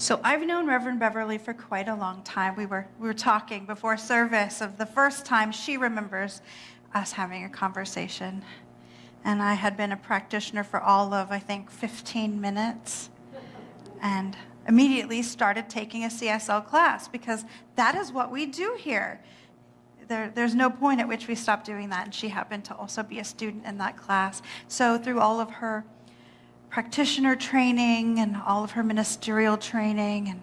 So I've known Reverend Beverly for quite a long time. We were talking before service of the first time she remembers us having a conversation. And I had been a practitioner for all of, I think, 15 minutes. And immediately started taking a CSL class because that is what we do here. There's no point at which we stop doing that. And she happened to also be a student in that class. So through all of her practitioner training and all of her ministerial training and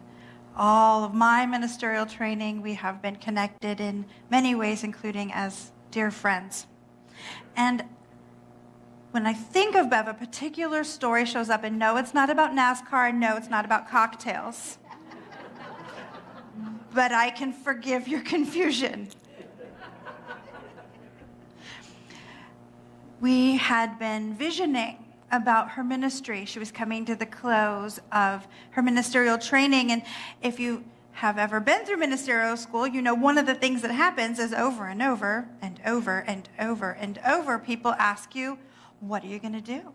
all of my ministerial training, we have been connected in many ways, including as dear friends. And when I think of Bev, a particular story shows up, and no, it's not about NASCAR, and no, it's not about cocktails. But I can forgive your confusion. We had been visioning about her ministry. She was coming to the close of her ministerial training, and if you have ever been through ministerial school, you know one of the things that happens is over and over and over and over and over, people ask you, what are you going to do?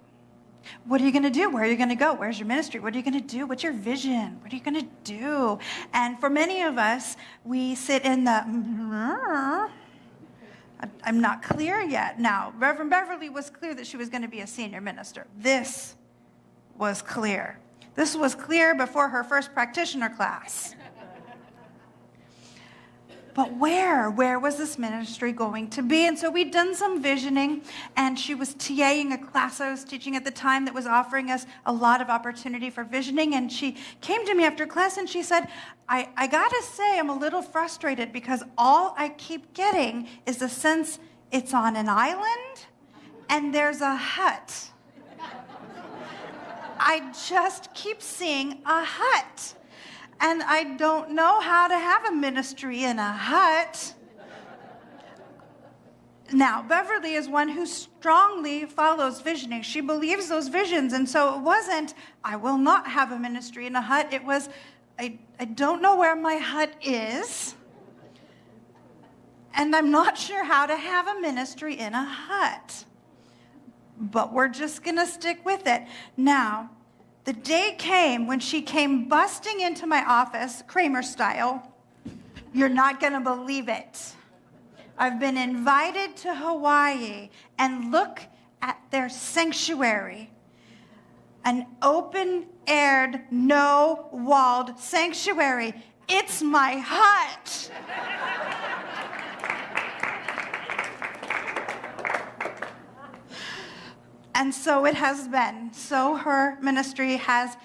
What are you going to do? Where are you going to go? Where's your ministry? What are you going to do? What's your vision? What are you going to do? And for many of us, we sit in the, I'm not clear yet. Now, Reverend Beverly was clear that she was going to be a senior minister. This was clear. This was clear before her first practitioner class. But where was this ministry going to be? And so we'd done some visioning, and she was TAing a class I was teaching at the time that was offering us a lot of opportunity for visioning. And she came to me after class and she said, I gotta say, I'm a little frustrated because all I keep getting is the sense it's on an island and there's a hut. I just keep seeing a hut. And I don't know how to have a ministry in a hut. Now, Beverly is one who strongly follows visioning. She believes those visions. And so it wasn't, I will not have a ministry in a hut. It was, I don't know where my hut is. And I'm not sure how to have a ministry in a hut. But we're just going to stick with it. Now, the day came when she came busting into my office, Kramer style. You're not going to believe it. I've been invited to Hawaii, and look at their sanctuary. An open-aired, no-walled sanctuary. It's my hut. And so it has been. So her ministry has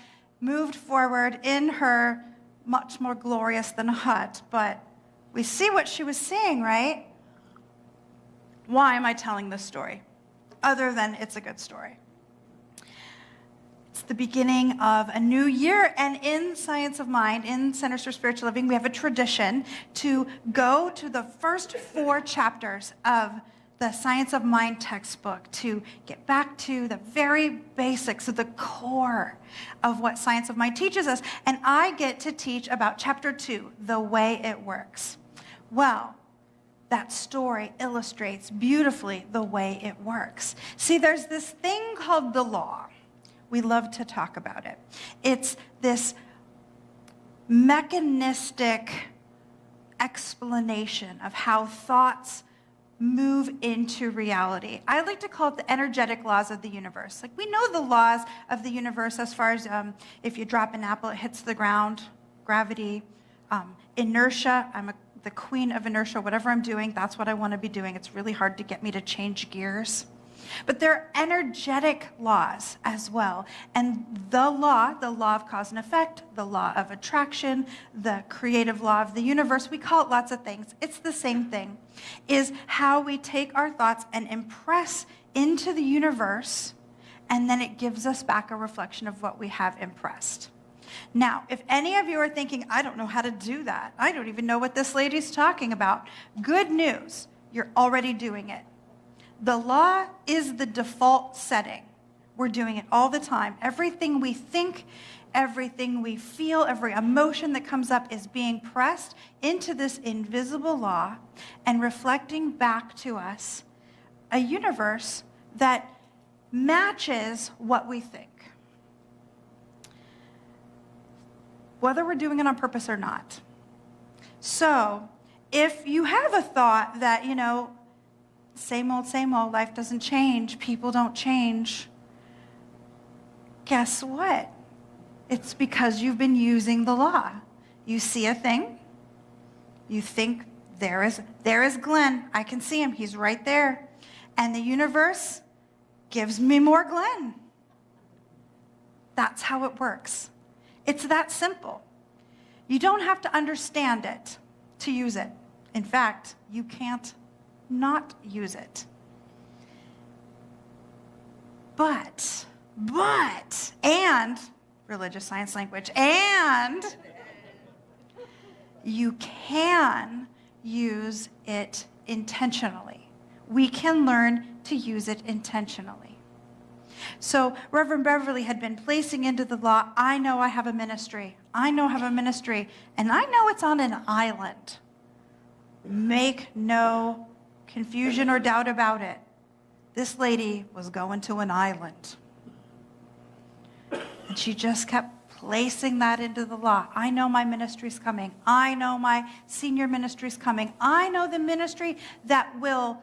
moved forward in her much more glorious than a hut. But we see what she was seeing, right? Why am I telling this story? Other than it's a good story. It's the beginning of a new year, and in Science of Mind, in Centers for Spiritual Living, we have a tradition to go to the first 4 chapters of the Science of Mind textbook to get back to the very basics of the core of what Science of Mind teaches us. And I get to teach about chapter 2, the way it works. Well, that story illustrates beautifully the way it works. See, there's this thing called the law. We love to talk about it. It's this mechanistic explanation of how thoughts move into reality. I like to call it the energetic laws of the universe. Like, we know the laws of the universe as far as if you drop an apple, it hits the ground, gravity, inertia. I'm the queen of inertia. Whatever I'm doing, that's what I want to be doing. It's really hard to get me to change gears. But there are energetic laws as well. And the law of cause and effect, the law of attraction, the creative law of the universe, we call it lots of things. It's the same thing, is how we take our thoughts and impress into the universe, and then it gives us back a reflection of what we have impressed. Now, if any of you are thinking, I don't know how to do that, I don't even know what this lady's talking about, good news, you're already doing it. The law is the default setting. We're doing it all the time. Everything we think, everything we feel, every emotion that comes up is being pressed into this invisible law and reflecting back to us a universe that matches what we think. whether we're doing it on purpose or not. So if you have a thought that, same old, life doesn't change, people don't change, guess what? It's because you've been using the law. You see a thing, you think, there is Glenn. I can see him. He's right there. And the universe gives me more Glenn. That's how it works. It's that simple. You don't have to understand it to use it. In fact, you can't not use it. And religious science language, and you can use it intentionally. We can learn to use it intentionally. So Reverend Beverly had been placing into the law, I know I have a ministry. I know I have a ministry, and I know it's on an island. Make no confusion or doubt about it. This lady was going to an island. And she just kept placing that into the law. I know my ministry's coming. I know my senior ministry's coming. I know the ministry that will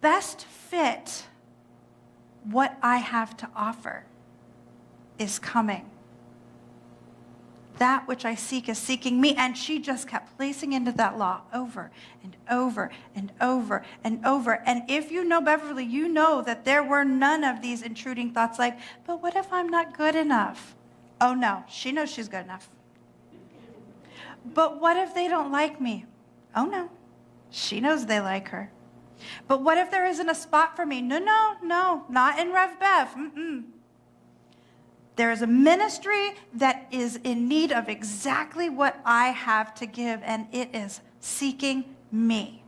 best fit what I have to offer is coming. That which I seek is seeking me. And she just kept placing into that law over and over and over and over. And if you know Beverly, you know that there were none of these intruding thoughts like, but what if I'm not good enough? Oh no, she knows she's good enough. But what if they don't like me? Oh no, she knows they like her. But what if there isn't a spot for me? No, not in Rev Bev. There is a ministry that is in need of exactly what I have to give, and it is seeking me.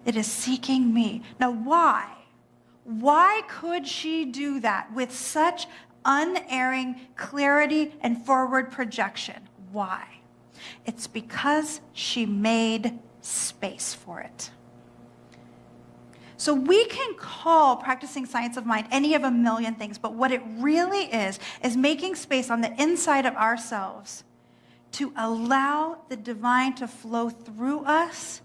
It is seeking me. Now, why? Why could she do that with such unerring clarity and forward projection? Why? It's because she made space for it. So we can call practicing science of mind any of a million things, but what it really is making space on the inside of ourselves to allow the divine to flow through us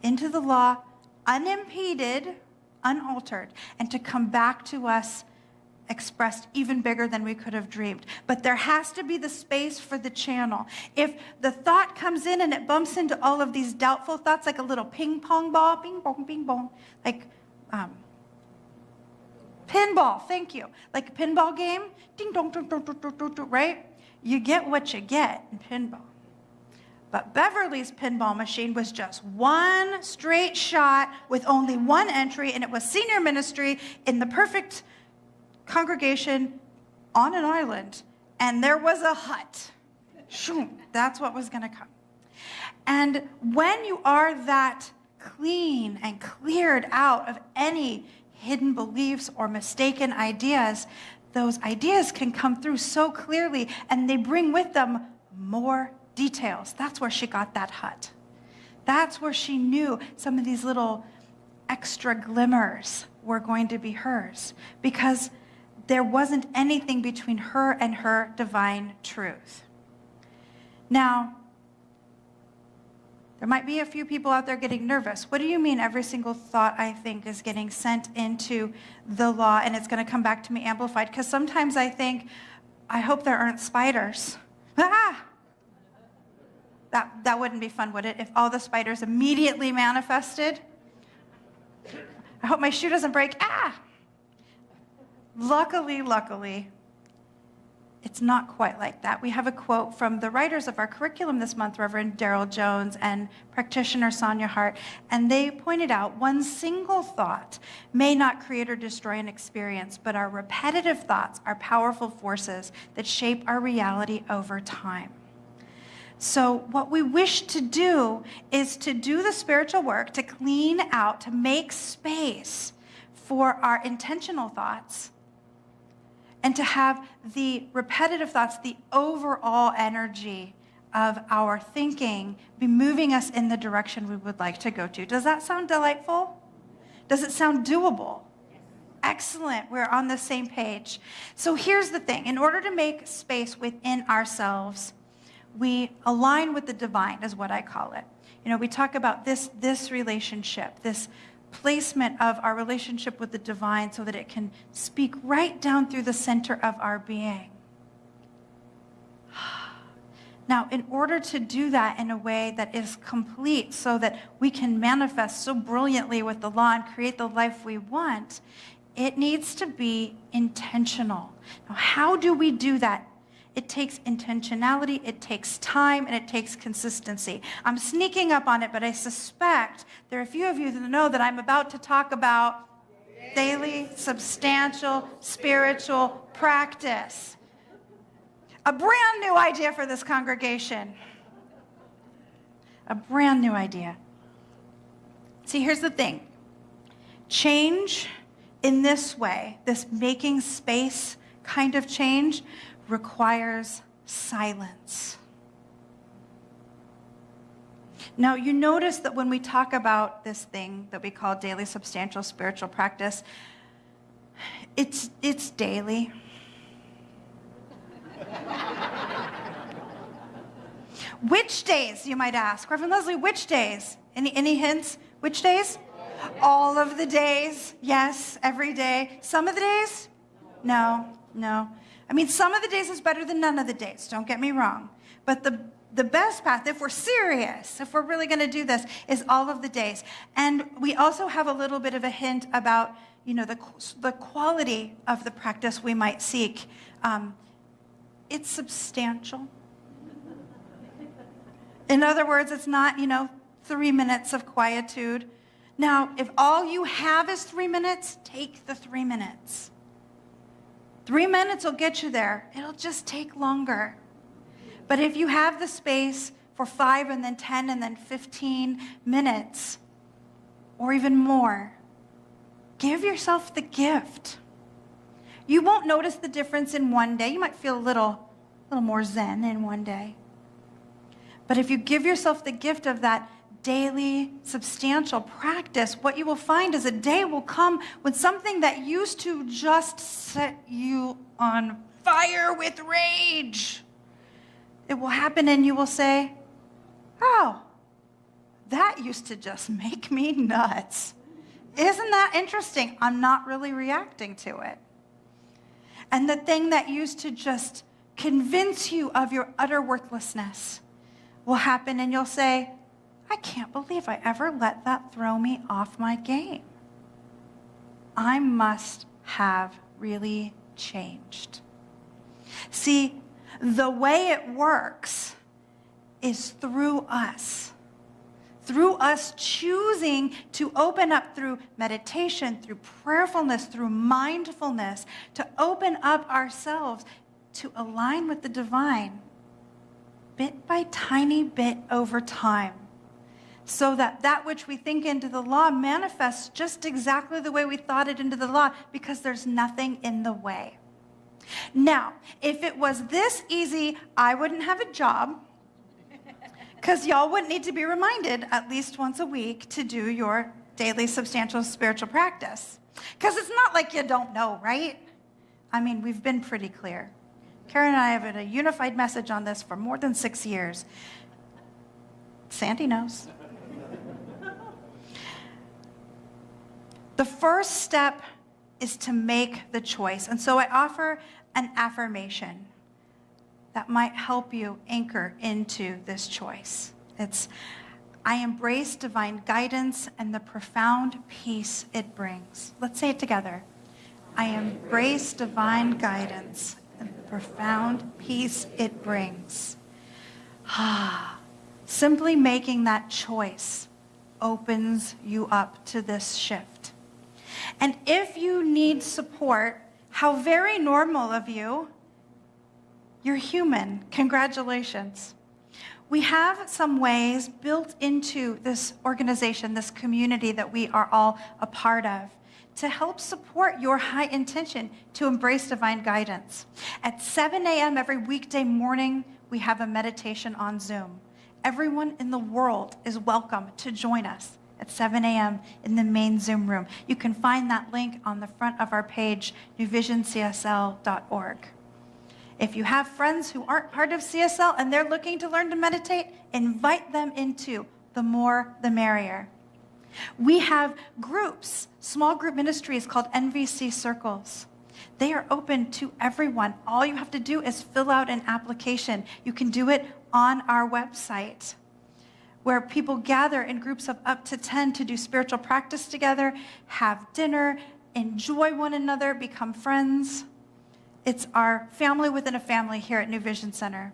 into the law, unimpeded, unaltered, and to come back to us expressed even bigger than we could have dreamed. But there has to be the space for the channel. If the thought comes in and it bumps into all of these doubtful thoughts like a little ping pong ball, bing bong, bing bong, like pinball, thank you. Like a pinball game, ding dong, dong, dong, dong, dong, dong, right? You get what you get in pinball. But Beverly's pinball machine was just one straight shot with only one entry, and it was senior ministry in the perfect congregation on an island, and there was a hut. That's what was going to come. And when you are that clean and cleared out of any hidden beliefs or mistaken ideas, those ideas can come through so clearly, and they bring with them more details. That's where she got that hut. That's where she knew some of these little extra glimmers were going to be hers, because there wasn't anything between her and her divine truth. Now, there might be a few people out there getting nervous. What do you mean every single thought I think is getting sent into the law and it's going to come back to me amplified? Because sometimes I think, I hope there aren't spiders. Ah! That wouldn't be fun, would it? If all the spiders immediately manifested. I hope my shoe doesn't break. Ah! Luckily, it's not quite like that. We have a quote from the writers of our curriculum this month, Reverend Darrell Jones and practitioner Sonia Hart, and they pointed out one single thought may not create or destroy an experience, but our repetitive thoughts are powerful forces that shape our reality over time. So what we wish to do is to do the spiritual work, to clean out, to make space for our intentional thoughts, and to have the repetitive thoughts, the overall energy of our thinking be moving us in the direction we would like to go to. Does that sound delightful? Does it sound doable? Excellent. We're on the same page. So here's the thing. In order to make space within ourselves, we align with the divine, is what I call it. We talk about this relationship, this placement of our relationship with the divine so that it can speak right down through the center of our being. Now, in order to do that in a way that is complete so that we can manifest so brilliantly with the law and create the life we want, it needs to be intentional. Now, how do we do that? It takes intentionality, it takes time, and it takes consistency. I'm sneaking up on it, but I suspect there are a few of you that know that I'm about to talk about daily, substantial, spiritual practice. A brand new idea for this congregation. A brand new idea. See, here's the thing. Change in this way, this making space kind of change, requires silence. Now, you notice that when we talk about this thing that we call daily substantial spiritual practice, it's daily. Which days, you might ask? Reverend Lezli, which days? Any hints? Which days? All of the days. Yes, every day. Some of the days? No. I mean, some of the days is better than none of the days, don't get me wrong. But the best path, if we're serious, if we're really going to do this, is all of the days. And we also have a little bit of a hint about, the quality of the practice we might seek. It's substantial. In other words, it's not, 3 minutes of quietude. Now, if all you have is 3 minutes, take the 3 minutes. 3 minutes will get you there. It'll just take longer. But if you have the space for 5 and then 10 and then 15 minutes, or even more, give yourself the gift. You won't notice the difference in one day. You might feel a little more zen in one day. But if you give yourself the gift of that daily substantial practice, what you will find is a day will come when something that used to just set you on fire with rage, it will happen and you will say, oh, that used to just make me nuts. Isn't that interesting? I'm not really reacting to it. And the thing that used to just convince you of your utter worthlessness will happen and you'll say, I can't believe I ever let that throw me off my game. I must have really changed. See, the way it works is through us choosing to open up through meditation, through prayerfulness, through mindfulness, to open up ourselves to align with the divine, bit by tiny bit over time, so that which we think into the law manifests just exactly the way we thought it into the law, because there's nothing in the way. Now, if it was this easy, I wouldn't have a job, because y'all wouldn't need to be reminded at least once a week to do your daily substantial spiritual practice. Because it's not like you don't know, right? I mean, we've been pretty clear. Karen and I have had a unified message on this for more than 6 years. Sandy knows. The first step is to make the choice. And so I offer an affirmation that might help you anchor into this choice. It's, I embrace divine guidance and the profound peace it brings. Let's say it together. I embrace divine guidance and the profound peace it brings. Simply making that choice opens you up to this shift. And if you need support, how very normal of you. You're human. Congratulations. We have some ways built into this organization, this community that we are all a part of, to help support your high intention to embrace divine guidance. At 7 a.m. every weekday morning, we have a meditation on Zoom. Everyone in the world is welcome to join us at 7 a.m. in the main Zoom room. You can find that link on the front of our page, newvisioncsl.org. If you have friends who aren't part of CSL and they're looking to learn to meditate, invite them into the more the merrier. We have groups, small group ministries called NVC Circles. They are open to everyone. All you have to do is fill out an application. You can do it on our website, where people gather in groups of up to 10 to do spiritual practice together, have dinner, enjoy one another, become friends. It's our family within a family here at New Vision Center.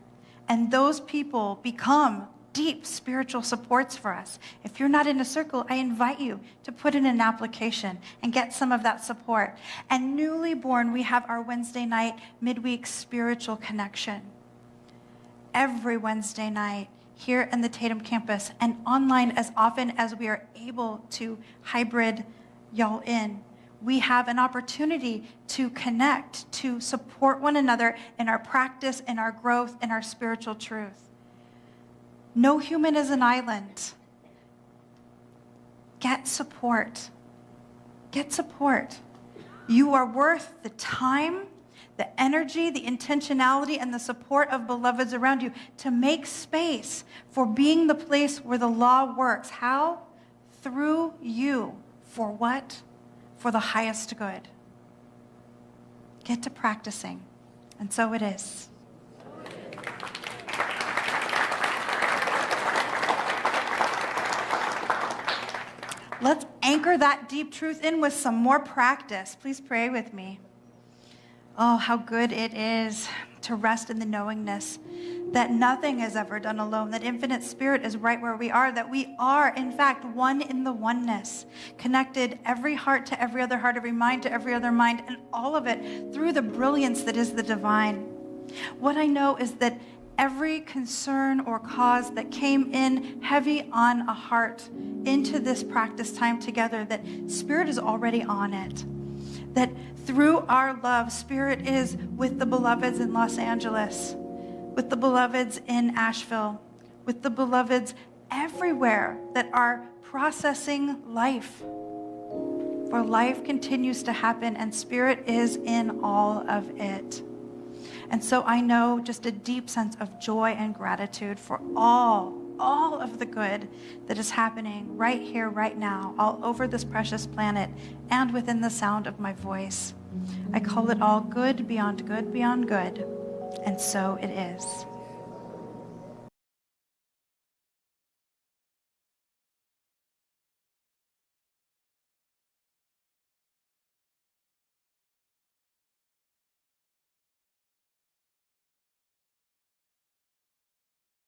And those people become deep spiritual supports for us. If you're not in a circle, I invite you to put in an application and get some of that support. And newly born, we have our Wednesday night midweek spiritual connection. Every Wednesday night here in the Tatum campus and online as often as we are able to hybrid y'all in. We have an opportunity to connect, to support one another in our practice, in our growth, in our spiritual truth. No human is an island. Get support. Get support. You are worth the time, the energy, the intentionality, and the support of beloveds around you to make space for being the place where the law works. How? Through you. For what? For the highest good. Get to practicing. And so it is. Let's anchor that deep truth in with some more practice. Please pray with me. Oh, how good it is to rest in the knowingness that nothing is ever done alone, that infinite spirit is right where we are, that we are, in fact, one in the oneness, connected every heart to every other heart, every mind to every other mind, and all of it through the brilliance that is the divine. What I know is that every concern or cause that came in heavy on a heart into this practice time together, that Spirit is already on it. That through our love, Spirit is with the beloveds in Los Angeles, with the beloveds in Asheville, with the beloveds everywhere that are processing life. For life continues to happen, and Spirit is in all of it. And so I know just a deep sense of joy and gratitude for all of the good that is happening right here, right now, all over this precious planet and within the sound of my voice. I call it all good beyond good beyond good, and so it is.